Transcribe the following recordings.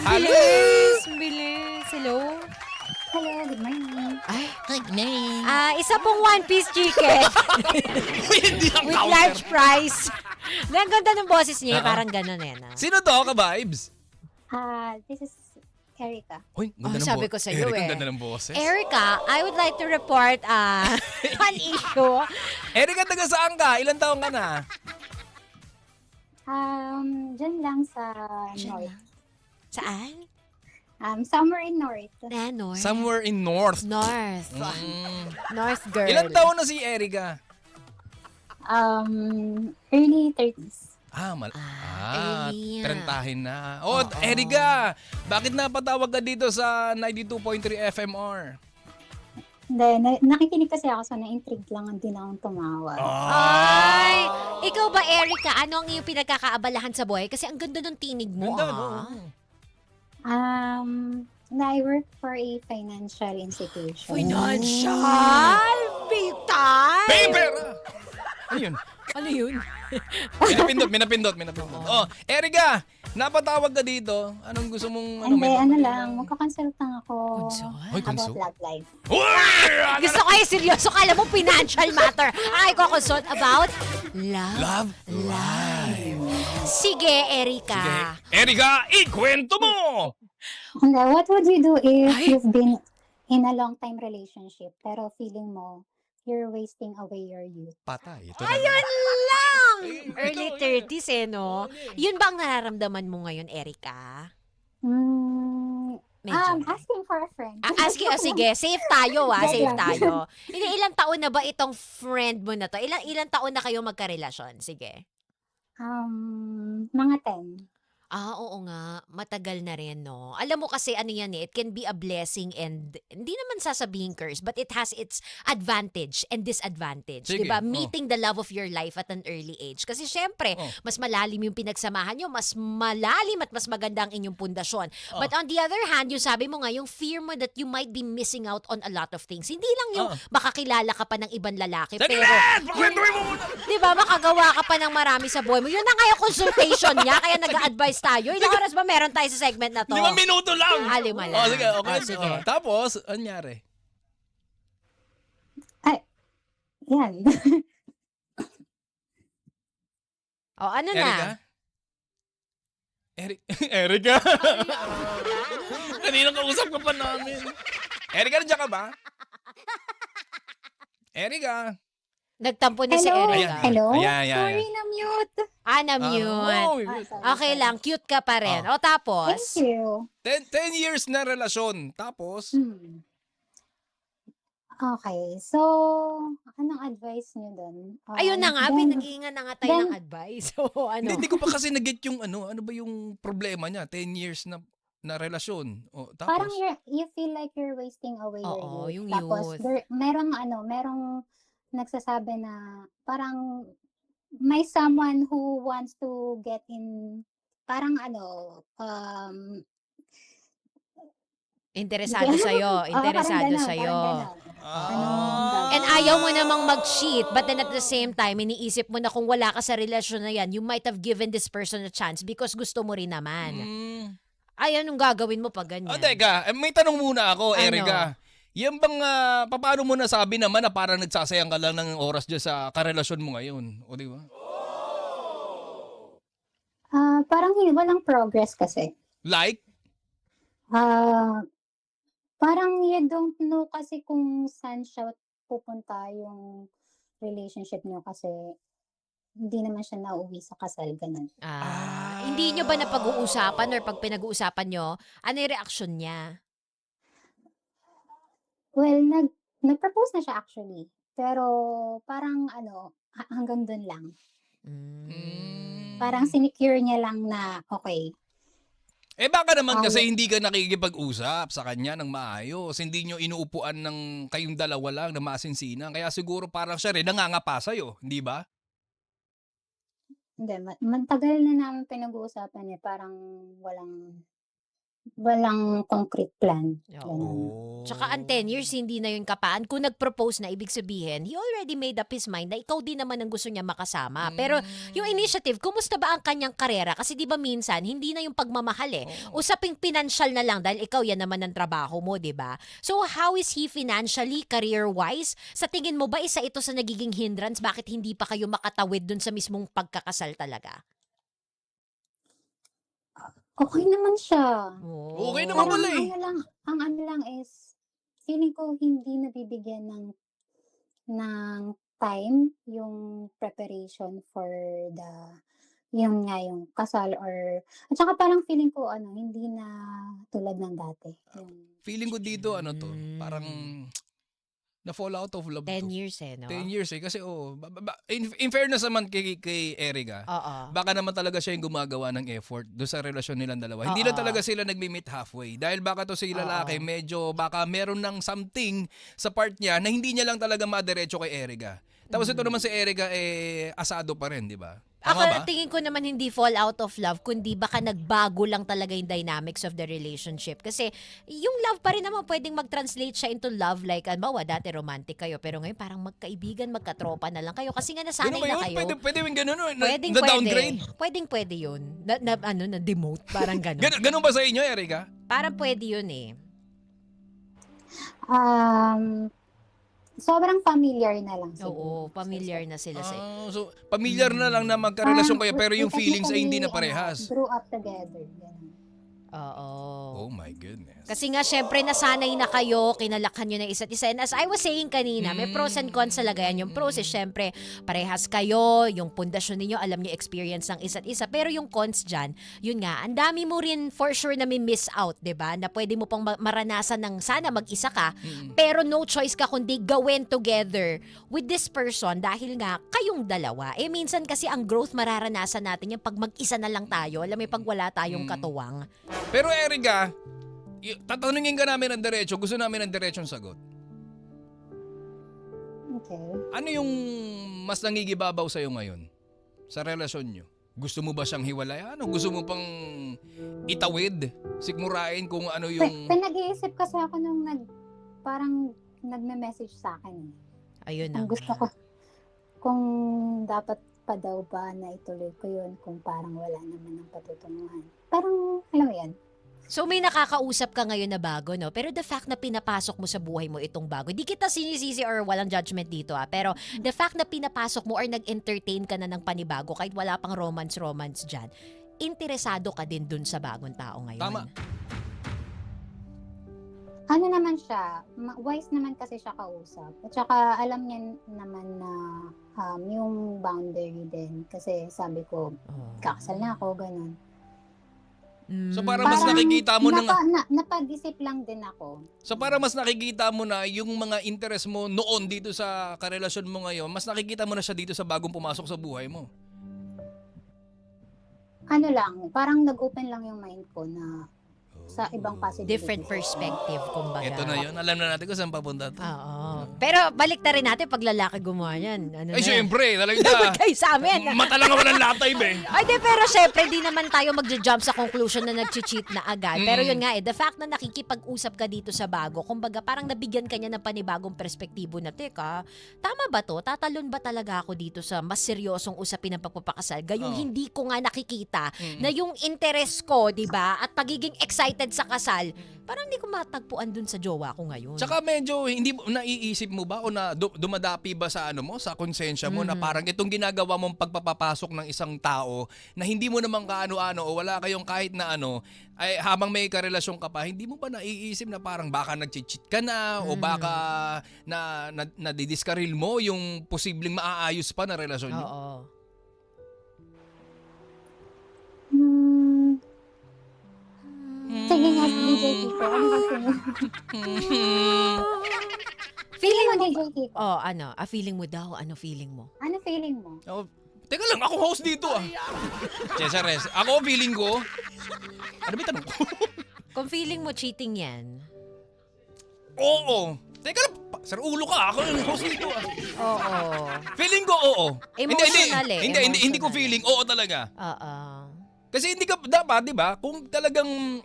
Hello! Bilis! Bilis! Hello? Hello, good morning. Ay, Good name. isa pong one-piece chicken Uy, hindi ang with counter. large fries. Ang ganda ng boses niya, parang gano'n eh. No? Sino to, ka-vibes? This is Erica. Uy, ganda ng sabi ko sa'yo Eric, eh. ang ganda ng boses. Erica, I would like to report an issue. Eric, taga saan ka? Ilan taong ka na? Dyan lang sa Diyan North. lang. Saan? Somewhere in North. North. Somewhere in North. North. Mm. North girl. Ilan taon na si Erica? Early 30s. early. Trentahin na. Oh, Erica, bakit napatawag ka dito sa 92.3 FMR? Then, nakikinig kasi ako, so na-intrigue lang din akong tumawag. Ay! Ikaw ba, Erica, ano ang iyong pinagkakaabalahan sa buhay? Kasi ang ganda ng tinig mo. Ganda, no? I work for a financial institution. Financial? Big time? Paper! Ano yun? Ano yun? Minapindot. Oh, Erica, napatawag ka dito. Anong gusto mong... Hindi, may- magkakonsult lang ako Consult? Hoy, about consult? love life. Uy! Gusto ko seryoso. Kala mo financial matter. Ay, consult about love, Love life. Sige, Erica. Sige. Erica, ikwento mo! Hindi, what would you do if Ay! you've been in a long-time relationship pero feeling mo you're wasting away your youth? Patay. Ito na. Ayun lang! Eh, Early ito, 30s eh, no? Yun ba ang nararamdaman mo ngayon, Erica? Medyo. Asking for a friend. Sige, safe tayo Joke safe lang. tayo. Ilang taon na ba itong friend mo na to? Ilang taon na kayo magkarelasyon? Sige. Mga 10. Oo nga. Matagal na rin, no? Alam mo kasi ano yan eh, it can be a blessing and hindi naman sasabihin curse, but it has its advantage and disadvantage. Sige, Diba? oh. Meeting the love of your life at an early age. Kasi syempre, Oh. mas malalim yung pinagsamahan nyo, mas malalim at mas maganda ang inyong pundasyon. Oh. But on the other hand, yung sabi mo nga, yung fear mo that you might be missing out on a lot of things. Hindi lang yung makakilala ka pa ng ibang lalaki, pero Pakwentuhin mo muna! di ba, makagawa ka pa ng marami sa buhay mo. Yun na nga yung consultation niya, kaya nag-a-advise tayo. Ilang oras ba meron tayo sa segment na to? 5 minuto lang! 5 lang. Oh, sige, okay. Sige. Oh, tapos, anyari? Yan. Ano Erica? na? Erica? Kanina kausap ka pa namin. Erica, nandiyan ka ba? Erica? Nagtampo na si Hello? Erica. Hello? Ayan. Sorry, na-mute. Na-mute. Sorry. Okay lang, cute ka pa rin. O tapos? Thank you. 10 years na relasyon. Tapos, Okay, so, anong advice niyo doon? Ayun na nga, then- pinag-iingan na nga tayo ng advice. So, ano? hindi ko pa kasi nag-get yung ano ba yung problema niya? 10 years na relasyon. O, tapos, Parang you feel like you're wasting away Oo, your yung youth. Tapos, youth. merong nagsasabi na parang may someone who wants to get in, parang Interesado sa'yo. Interesado parang sa'yo. Ah. And ayaw mo namang mag-cheat, but then at the same time, iniisip mo na kung wala ka sa relasyon na yan, you might have given this person a chance because gusto mo rin naman. Ay, anong gagawin mo pag ganyan? Teka, may tanong muna ako, Ano? Erica. Yan bang, paano mo nasabi naman na parang nagsasayang ka lang ng oras dyan sa karelasyon mo ngayon? O, di ba? Parang walang progress kasi. Like? Parang you don't know kasi kung saan siya pupunta yung relationship niyo kasi hindi naman siya nauwi sa kasal, ganun. Hindi nyo ba napag-uusapan or pag pinag-uusapan nyo, ano yung reaksyon niya? Well, nag-propose na siya actually. Pero parang hanggang dun lang. Parang sinecure niya lang na okay. Baka naman kasi hindi ka nakikipag-usap sa kanya ng maayos. Hindi nyo inuupuan ng kayong dalawa lang na masinsinan. Kaya siguro parang siya rin nangangapa sa'yo, hindi ba? Hindi, matagal na namin pinag-uusapan parang walang concrete plan. Oo. Ganun. Tsaka ang 10 years, hindi na yun kapaan. Kung nag-propose na, ibig sabihin, he already made up his mind na ikaw din naman ang gusto niya makasama. Pero yung initiative, kumusta ba ang kanyang karera? Kasi di ba minsan, hindi na yung pagmamahal eh. Usaping financial na lang dahil ikaw yan naman ang trabaho mo, di ba? So how is he financially, career-wise? Sa tingin mo ba isa ito sa nagiging hindrance? Bakit hindi pa kayo makatawid dun sa mismong pagkakasal talaga? Okay naman siya. Oh. Okay naman Parang pala eh. ang ano lang is, feeling ko hindi nabibigyan ng time yung preparation for yung nga yung kasal or at saka parang feeling ko hindi na tulad ng dati. Feeling ko dito, parang na-fall out of love 10 to. years eh, no? 10 years eh. Kasi in fairness naman kay Erica, Oo. baka naman talaga siya yung gumagawa ng effort doon sa relasyon nilang dalawa. Hindi lang talaga sila nagmi-meet halfway. Dahil baka to si lalaki, medyo baka meron ng something sa part niya na hindi niya lang talaga madiretso kay Erica. Tapos ito naman si Erica, asado pa rin, di ba? Ako, Tama ba? tingin ko naman hindi fall out of love, kundi baka nagbago lang talaga yung dynamics of the relationship. Kasi yung love pa rin naman pwedeng mag-translate siya into love. Like, dati romantic kayo, pero ngayon parang magkaibigan, magkatropa na lang kayo. Kasi nga nasanay Ganun ba na yun? kayo. Pwede yung ganun, Pwedeng na-downgrade. Pwede yun. Na-demote. Parang ganun. Ganun ba sa inyo, Erica? Parang pwede yun eh. Sobrang familiar na lang Oo, siguro. familiar na sila sa So, familiar na lang na magkarelasyon kayo pero yung We feelings ay hindi na technically, parehas. grew up together. Ganun. Oo. Oh my goodness. Kasi nga, syempre, nasanay na kayo, kinalakhan nyo na isa't isa. And as I was saying kanina, may pros and cons talaga yan. Yung pros is, syempre, parehas kayo, yung pundasyon ninyo, alam nyo experience ng isa't isa. Pero yung cons dyan, yun nga, ang dami mo rin for sure na may miss out, di ba? Na pwede mo pang maranasan ng sana mag-isa ka, pero no choice ka kundi gawin together with this person dahil nga, kayong dalawa. Eh, minsan kasi ang growth mararanasan natin yung pag mag-isa na lang tayo. Alam mo, pag wala tayong katuwang. Pero Erica, tatanungin ka namin ng diretso. Gusto namin ng diretsong sagot. Okay. Ano yung mas nangigibabaw sa'yo ngayon? Sa relasyon nyo? Gusto mo ba siyang hiwalayan? O gusto mo pang itawid? Sikmurain kung ano yung... Nag-iisip kasi ako nung parang nagme-message sa akin eh. Ayun na. Ang gusto ko, kung dapat pa daw ba na ituloy ko yun kung parang wala naman ng patutunguhan. Parang, alam mo yan. So may nakakausap ka ngayon na bago, no? Pero the fact na pinapasok mo sa buhay mo itong bago, di kita sinisisi or walang judgment dito pero the fact na pinapasok mo or nag-entertain ka na ng panibago kahit wala pang romance dyan, interesado ka din dun sa bagong tao ngayon. Tama. Ano naman siya, wise naman kasi siya kausap. At saka alam niya naman na yung boundary din. Kasi sabi ko, kakasal na ako, ganun. So para mas nakikita mo na... Napag-isip lang din ako. So para mas nakikita mo na yung mga interest mo noon dito sa karelasyon mo ngayon, mas nakikita mo na siya dito sa bagong pumasok sa buhay mo. Ano lang, parang nag-open lang yung mind ko na sa ibang possibilities. Different perspective, kumbaga. Ito na yun. Alam na natin kung saan papunta to. Oo. Pero balik na rin natin pag lalaki gumawa yan. Ano Ay, na? syempre. Talaga. Kayo sa amin. Mata lang ako ng latay, be. Ay, pero syempre, di naman tayo magja-jump sa conclusion na nag-cheat na agad. Pero yun nga the fact na nakikipag-usap ka dito sa bago, kumbaga parang nabigyan ka niya ng panibagong perspektibo na, teka, tama ba to? Tatalon ba talaga ako dito sa mas seryosong usapin ng pagpapakasal? Gayong hindi ko nga nakikita na yung interest ko, di ba, at pagiging excited sa kasal, parang hindi ko matagpuan dun sa jowa ko ngayon. Tsaka medyo hindi naiisip mo ba o na dumadapi ba sa sa konsensya mo na parang itong ginagawa mong pagpapapasok ng isang tao na hindi mo naman kaano-ano o wala kayong kahit na ay habang may karelasyon ka pa, hindi mo ba naiisip na parang baka nag-cheat ka na o baka nadidiskaril mo yung posibleng maaayos pa na relasyon niyo? Oo. Sige nga, DJ Kiko. Ano ba sa'yo? Feeling mo, DJ Kiko. feeling mo daw, ano feeling mo? Ano feeling mo? Oh, teka lang, ako host dito Cesares, ako feeling ko. Ano ba yung tanong ko? Kung feeling mo cheating yan. Oo. Teka lang, sir ulo ka. Ako yung host dito Oo. Feeling ko oo. Emotional Hindi ko emotional. feeling oo talaga. Oo. Kasi hindi ka dapat, 'di ba? Kung talagang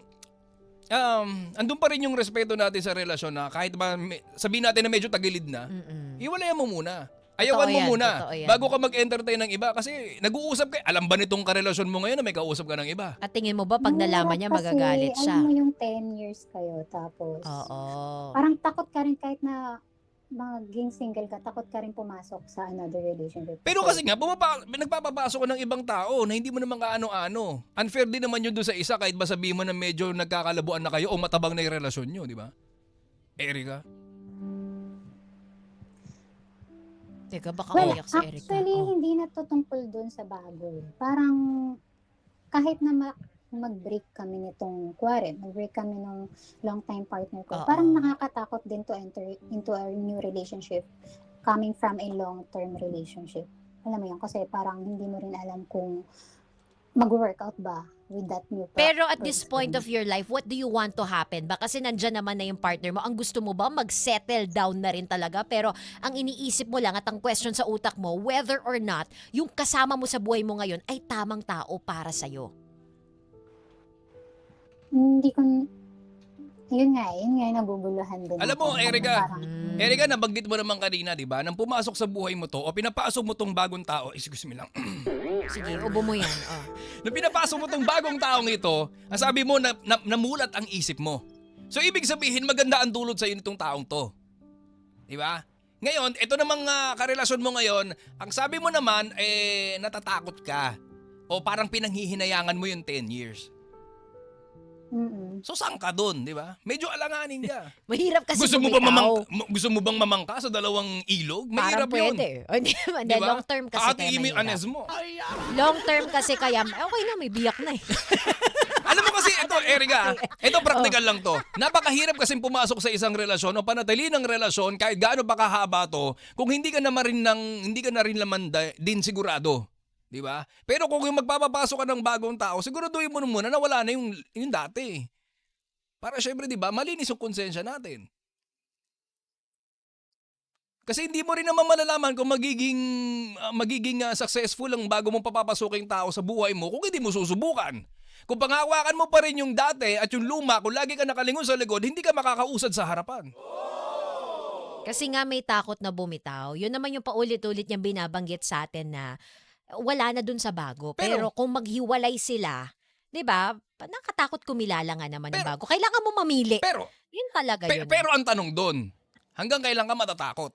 andun pa rin yung respeto natin sa relasyon na kahit ba sabihin natin na medyo tagilid na, iwalayan mo muna. Ayawan mo yan, muna totoo yan. bago ka mag-entertain ng iba kasi nag-uusap kayo. Alam ba nitong karelasyon mo ngayon na may kausap ka ng iba? At tingin mo ba pag nalaman niya Mahirap kasi, magagalit siya? alam mo yung 10 years kayo tapos Oo. parang takot ka rin kahit na maging single ka, takot ka rin pumasok sa another relationship. Pero kasi nga, nagpapapasok ka ng ibang tao na hindi mo naman kaano-ano. Unfair din naman yun doon sa isa kahit ba sabihin mo na medyo nagkakalabuan na kayo o matabang na yung relasyon nyo, di ba? Erika? Teka, baka Well, umiyak si Erica. actually, Oh. hindi na to tungkol dun sa bago. Parang kahit na mag-break kami mag-break kami ng long-time partner ko, Oo. parang nakakatakot din to enter into a new relationship coming from a long-term relationship. Alam mo yun, kasi parang hindi mo rin alam kung mag-workout ba with that new Pero at this person. point of your life, what do you want to happen? Ba kasi nandyan naman na yung partner mo. Ang gusto mo ba mag-settle down na rin talaga? Pero ang iniisip mo lang at ang question sa utak mo, whether or not yung kasama mo sa buhay mo ngayon ay tamang tao para sa'yo. Hindi ko, yun nga yung naguguluhan din Alam mo, ako. Erika, Parang, Erika, nabanggit mo naman kanina, di ba? Nang pumasok sa buhay mo to o pinapasok mo tong bagong tao, excuse me lang. Sige, ubo mo yan. Oh. Nung pinapasok mo tong bagong taong ito, ang sabi mo namulat ang isip mo. So ibig sabihin maganda ang dulot sa iyo nitong taong to. Di ba? Ngayon, ito namang karelasyon mo ngayon, ang sabi mo naman natatakot ka o parang pinanghihinayangan mo yung 10 years. So saan ka doon, di ba? Medyo alanganin ka. Mahirap kasi Gusto mo bang mamangka sa dalawang ilog? Parang Mahirap yun. pwede. O, hindi naman. Di ba? Long term kasi kaya Aatiin mo yung mahirap. anes mo. Long term kasi kaya, okay na, may biyak na eh. Alam mo kasi ito, Erika, ito practical lang to. Napakahirap kasing pumasok sa isang relasyon o panatili ng relasyon kahit gaano pa kahaba to kung hindi ka na rin laman din sigurado. Di ba? Pero kung yung magpapapasok ka ng bagong tao, siguraduhin mo muna na wala na yung dati. Para syempre, di ba, malinis yung konsensya natin. Kasi hindi mo rin naman malalaman kung magiging successful ang bago mong papapasuking tao sa buhay mo kung hindi mo susubukan. Kung panghawakan mo pa rin yung dati at yung luma, kung lagi ka nakalingon sa likod, hindi ka makakausad sa harapan. Kasi nga may takot na bumitaw. Yun naman yung paulit-ulit niyang binabanggit sa atin na wala na dun sa bago. Pero kung maghiwalay sila, 'di ba? Nakatakot kumilala nga naman ng bago. Kailangan mo mamili. Pero, Yun talaga yun. pero ang tanong doon, hanggang kailan ka matatakot?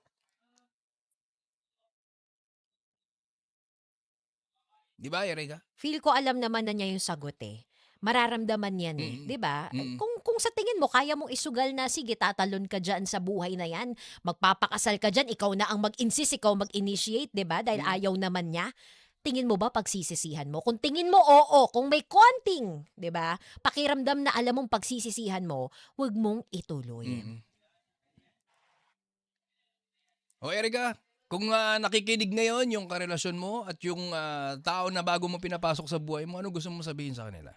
Di ba, Erika? Feel ko alam naman na niya yung sagot eh. Mararamdaman yan eh, 'di ba? Mm. Kung sa tingin mo kaya mong isugal na sige tatalon ka diyan sa buhay na yan, magpapakasal ka diyan, ikaw na ang mag-insist, ikaw mag-initiate, 'di ba? Dahil ayaw naman niya. Tingin mo ba pagsisisihan mo? Kung tingin mo oo, kung may konting, 'di ba? Pakiramdam na alam mong pagsisisihan mo, 'wag mong ituloy. Mm. O Erika, kung nakikinig ngayon yung karelasyon mo at yung tao na bago mo pinapasok sa buhay mo, ano gusto mo sabihin sa kanila?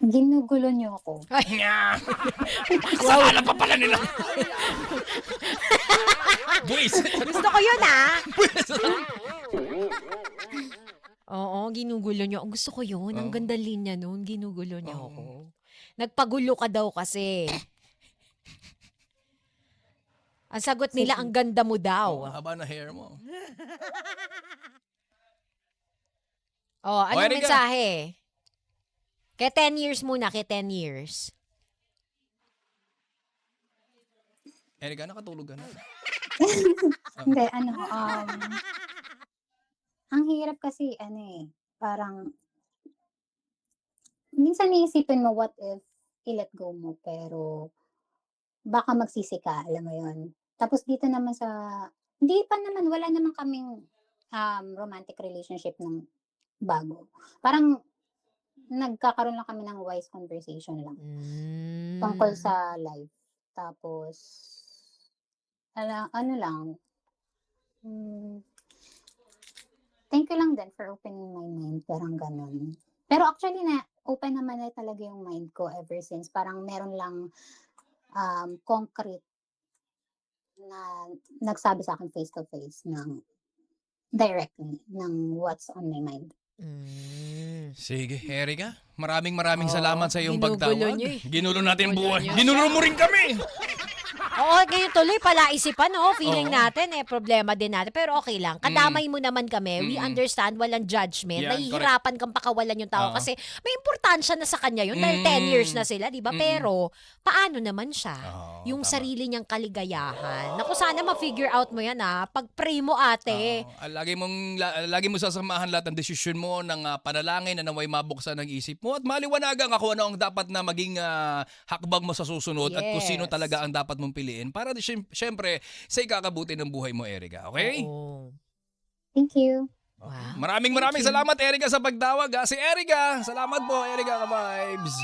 ginugulo niyo ako. Nga! Kasalanan pa pala nila! Buwis! Gusto ko yun ah! Oo, ginugulo niyo. Gusto ko yun. Ang Oo. ganda linya nun. Ginugulo niyo Oo. ako. Nagpagulo ka daw kasi. Ang sagot nila, ang ganda mo Oh, daw. haba na hair mo. Oh, anong Erika. mensahe? Kaya 10 years muna, kaya 10 years. Erika, nakatulog ka na. Hindi, ang hirap kasi, parang, minsan iisipin mo, what if, i-let go mo, pero, baka magsisi ka, alam mo yun. Tapos dito naman wala naman kaming, romantic relationship ng bago. Parang, nagkakaroon lang kami ng wise conversation lang. Tungkol sa life. Tapos, ano lang, thank you lang din for opening my mind, parang ganun. Pero actually open naman na talaga yung mind ko ever since. Parang meron lang concrete na nagsabi sa akin face to face ng directly ng what's on my mind. Sige, Erica. Maraming salamat sa iyong ginugulo pagtawag. niyo eh. Ginulo natin Ginugulo buhay. niyo Ginulo mo rin kami. Oo, ngayon tuloy palaisipan, feeling Oo. natin problema din natin. Pero okay lang. Kadamay mo naman kami. We understand, walang judgment. Yan, Nahihirapan kang pakawalan yung tao Oo. kasi may importansya na sa kanya yun dahil 10 years na sila, di ba? Pero paano naman siya? Oo, Yung tama. sarili niyang kaligayahan. Naku, sana ma-figure out mo yan pag-pray mo ate. Lagi mo sasamahan lahat ng desisyon mo ng panalangin na naway mabuksan ng isip mo at maliwanagan ka kung ano ang dapat na maging hakbang mo sa susunod at kung sino Yes. talaga ang dapat mong piliin para syempre sa ikakabuti ng buhay mo, Erica. Okay? Oo. Thank you. Wow. Maraming Thank you. salamat, Erica, sa pagtawag. Si Erica, salamat po, Erica Ka-Vibes.